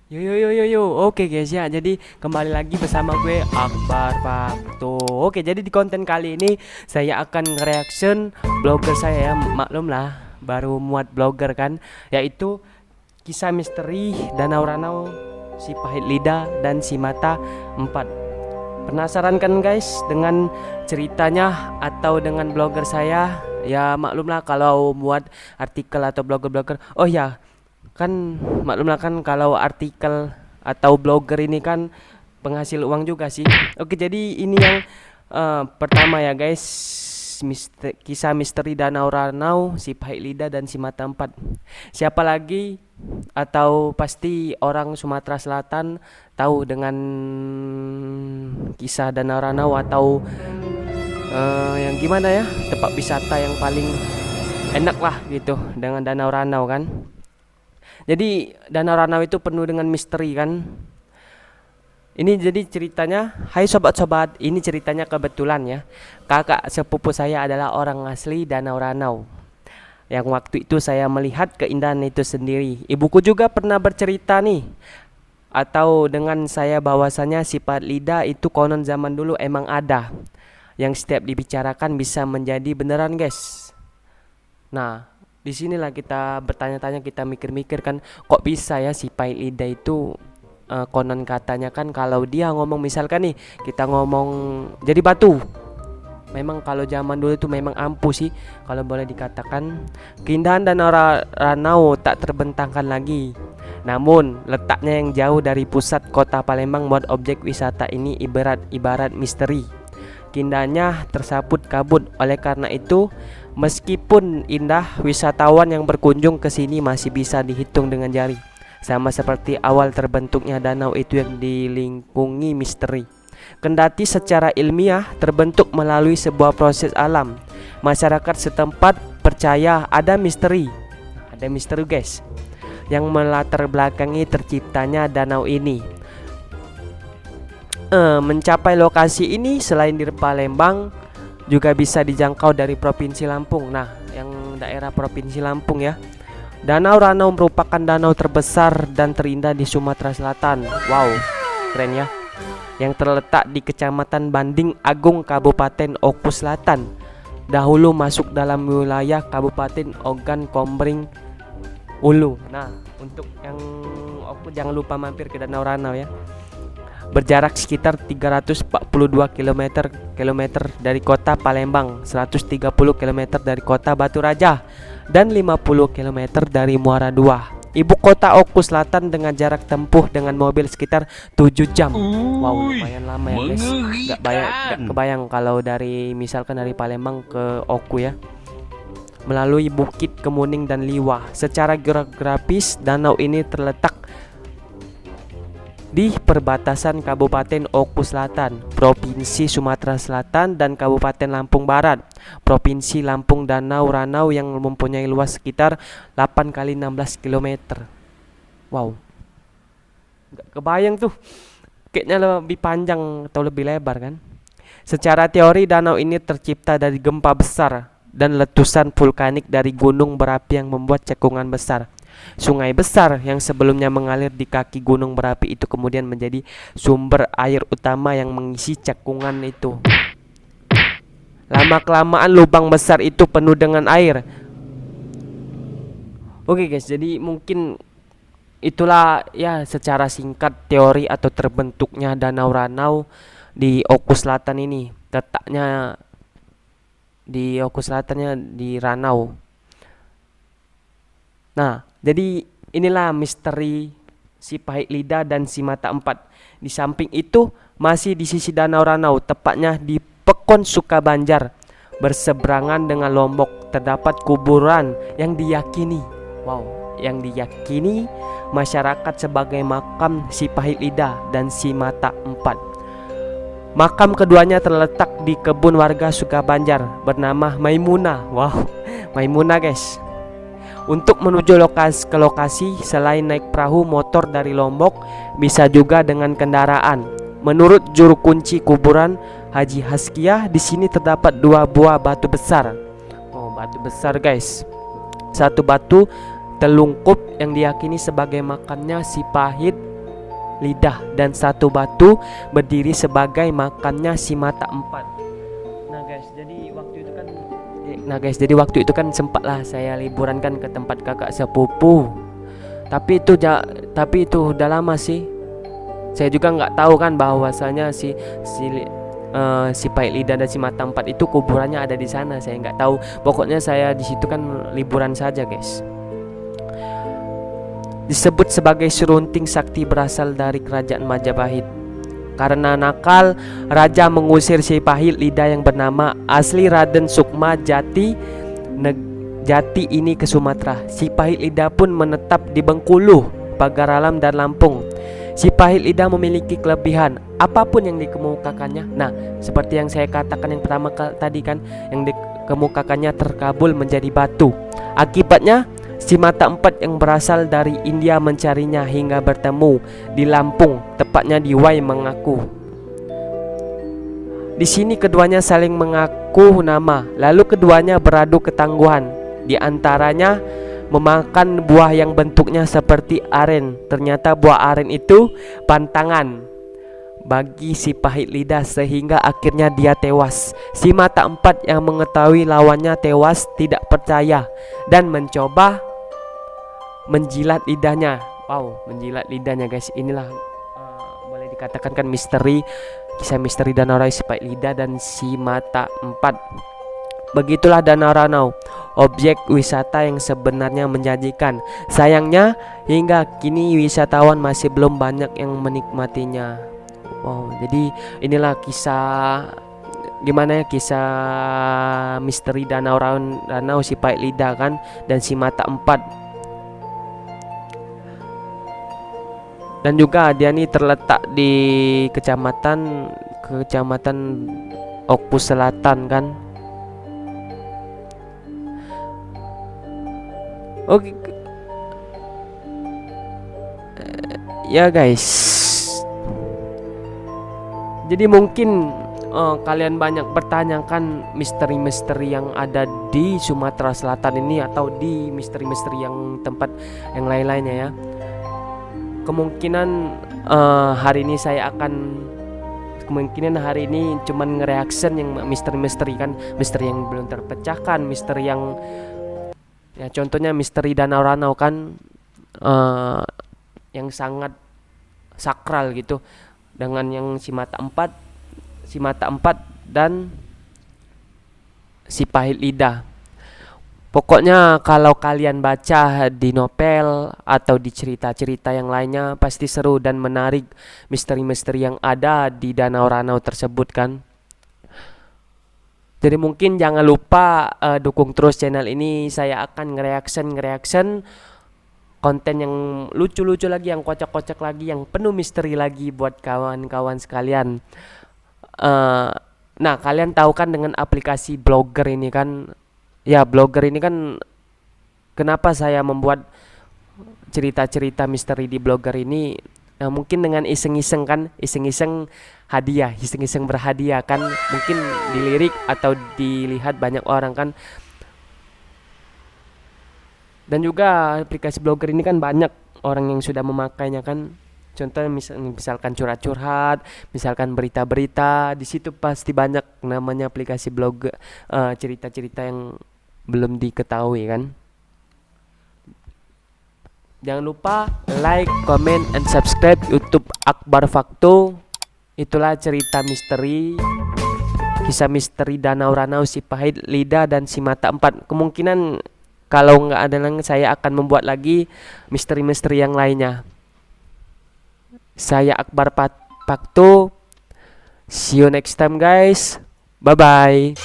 Yo yo yo yo yo. Oke guys ya, jadi kembali lagi bersama gue Akbar Fakto. Oke, jadi di konten kali ini saya akan nge-reaction blogger saya ya. Maklum lah, baru muat blogger kan, yaitu kisah misteri Danau Ranau, Si Pahit Lidah dan Si Mata 4. Penasaran kan guys dengan ceritanya atau dengan blogger saya? Ya maklum lah kalau muat artikel atau blogger-blogger. Oh ya, kan maklumlah kan kalau artikel atau blogger ini kan penghasil uang juga sih. Oke, jadi ini yang pertama ya guys, kisah misteri Danau Ranau, Si Pahit Lidah dan Si Mata 4. Siapa lagi atau pasti orang Sumatera Selatan tahu dengan kisah Danau Ranau atau yang gimana ya, tempat wisata yang paling enak lah gitu dengan Danau Ranau kan. Jadi Danau Ranau itu penuh dengan misteri kan. Ini jadi ceritanya, hai sobat-sobat, ini ceritanya kebetulan ya. Kakak sepupu saya adalah orang asli Danau Ranau. Yang waktu itu saya melihat keindahan itu sendiri. Ibuku juga pernah bercerita nih, atau dengan saya bahwasanya Si Pahit Lidah itu konon zaman dulu emang ada, yang setiap dibicarakan bisa menjadi beneran guys. Nah, disinilah kita bertanya-tanya, kita mikir-mikir kan, kok bisa ya Si Pahit Lidah itu konon katanya kan kalau dia ngomong, misalkan nih kita ngomong jadi batu. Memang kalau zaman dulu itu memang ampuh sih kalau boleh dikatakan. Keindahan Danau Ranau tak terbentangkan lagi. Namun letaknya yang jauh dari pusat kota Palembang membuat objek wisata ini ibarat misteri. Keindahannya tersaput kabut. Oleh karena itu, meskipun indah, wisatawan yang berkunjung ke sini masih bisa dihitung dengan jari. Sama seperti awal terbentuknya danau itu yang dilingkungi misteri. Kendati secara ilmiah terbentuk melalui sebuah proses alam, masyarakat setempat percaya ada misteri. Ada misteri guys, yang melatar belakangi terciptanya danau ini. Mencapai lokasi ini selain di Palembang juga bisa dijangkau dari Provinsi Lampung. Nah, yang daerah Provinsi Lampung ya. Danau Ranau merupakan danau terbesar dan terindah di Sumatera Selatan. Wow, keren ya. Yang terletak di Kecamatan Banding Agung, Kabupaten Oku Selatan. Dahulu masuk dalam wilayah Kabupaten Ogan Komering Ulu. Nah, untuk yang Oku jangan lupa mampir ke Danau Ranau ya. Berjarak sekitar 342 km dari kota Palembang, 130 km dari kota Batu Raja, dan 50 km dari Muara II. Ibu kota Oku Selatan dengan jarak tempuh dengan mobil sekitar 7 jam. Wow, lumayan lama ya guys. Gak kebayang kalau dari misalkan dari Palembang ke Oku ya, melalui Bukit Kemuning dan Liwah. Secara geografis danau ini terletak di perbatasan Kabupaten Oku Selatan, Provinsi Sumatera Selatan, dan Kabupaten Lampung Barat, Provinsi Lampung. Danau Ranau yang mempunyai luas sekitar 8 kali 16 km. Wow, gak kebayang tuh, kayaknya lebih panjang atau lebih lebar kan. Secara teori danau ini tercipta dari gempa besar dan letusan vulkanik dari gunung berapi yang membuat cekungan besar. Sungai besar yang sebelumnya mengalir di kaki gunung berapi itu kemudian menjadi sumber air utama yang mengisi cekungan itu. Lama-kelamaan lubang besar itu penuh dengan air. Oke guys, jadi mungkin itulah ya secara singkat teori atau terbentuknya Danau Ranau di Oku Selatan ini. Letaknya di Oku Selatannya di Ranau. Nah, jadi inilah misteri Si Pahit Lidah dan Si Mata 4. Di samping itu masih di sisi Danau Ranau, tepatnya di Pekon Sukabanjar, berseberangan dengan Lombok, terdapat kuburan yang diyakini masyarakat sebagai makam Si Pahit Lidah dan Si Mata 4. Makam keduanya terletak di kebun warga Sukabanjar bernama Maimunah. Wow, Maimunah guys. Untuk menuju ke lokasi selain naik perahu motor dari Lombok, bisa juga dengan kendaraan. Menurut juru kunci kuburan Haji Haskiah, di sini terdapat 2 buah batu besar. Oh, batu besar guys. Satu batu telungkup yang diyakini sebagai makannya si Pahit Lidah, dan satu batu berdiri sebagai makannya si Mata Empat. Nah guys, jadi waktu itu kan sempatlah saya liburan kan ke tempat kakak sepupu. Tapi itu udah lama sih. Saya juga nggak tahu kan bahwasanya si Pahit Lidah dan si Mata Empat itu kuburannya ada di sana. Saya nggak tahu. Pokoknya saya di situ kan liburan saja guys. Disebut sebagai serunting sakti berasal dari kerajaan Majapahit. Karena nakal, raja mengusir si Pahit Lidah yang bernama asli Raden Sukma Jati ini ke Sumatera. Si Pahit Lidah pun menetap di Bengkulu, Pagaralam dan Lampung. Si Pahit Lidah memiliki kelebihan apapun yang dikemukakannya. Nah, seperti yang saya katakan yang pertama tadi kan, yang dikemukakannya terkabul menjadi batu. Akibatnya si Mata Empat yang berasal dari India mencarinya hingga bertemu di Lampung, tepatnya di Wai Mengaku. Di sini keduanya saling mengaku nama, lalu keduanya beradu ketangguhan. Di antaranya memakan buah yang bentuknya seperti aren. Ternyata buah aren itu pantangan bagi si Pahit Lidah sehingga akhirnya dia tewas. Si Mata Empat yang mengetahui lawannya tewas tidak percaya dan mencoba menjilat lidahnya. Wow, menjilat lidahnya guys. Inilah boleh dikatakan kan kisah misteri Danau Ranau, si Pahit Lidah dan si Mata Empat. Begitulah Danau Ranau, objek wisata yang sebenarnya menjanjikan. Sayangnya hingga kini wisatawan masih belum banyak yang menikmatinya. Wow, jadi inilah kisah misteri Danau Ranau, si Pahit Lidah kan dan si Mata Empat. Dan juga dia ini terletak di kecamatan Oku Selatan kan. Oke. Ya guys. Jadi mungkin kalian banyak bertanyakan misteri-misteri yang ada di Sumatera Selatan ini atau di misteri-misteri yang tempat yang lain-lainnya ya. Kemungkinan hari ini cuman nge-reaction yang misteri-misteri kan, misteri yang belum terpecahkan, misteri yang ya contohnya misteri Danau Ranau kan yang sangat sakral gitu, dengan yang si Mata Empat dan si Pahit Lidah. Pokoknya kalau kalian baca di novel atau di cerita-cerita yang lainnya pasti seru dan menarik misteri-misteri yang ada di Danau Ranau tersebut kan. Jadi mungkin jangan lupa dukung terus channel ini. Saya akan nge-reaction konten yang lucu-lucu lagi, yang kocak-kocak lagi, yang penuh misteri lagi buat kawan-kawan sekalian. Nah, kalian tahu kan dengan aplikasi Blogger ini kan. Ya, Blogger ini kan kenapa saya membuat cerita-cerita misteri di Blogger ini. Nah, mungkin dengan iseng-iseng berhadiah kan, mungkin dilirik atau dilihat banyak orang kan. Dan juga aplikasi Blogger ini kan banyak orang yang sudah memakainya kan. Contohnya misalkan curhat-curhat, misalkan berita-berita, di situ pasti banyak namanya aplikasi blog, cerita-cerita yang belum diketahui kan. Jangan lupa like, comment, and subscribe YouTube Akbar Fakto. Itulah cerita misteri, kisah misteri Danau Ranau, si Pahit Lidah dan si Mata Empat. Kemungkinan kalau nggak ada lagi, saya akan membuat lagi misteri-misteri yang lainnya. Saya Akbar Fakto. See you next time guys. Bye bye.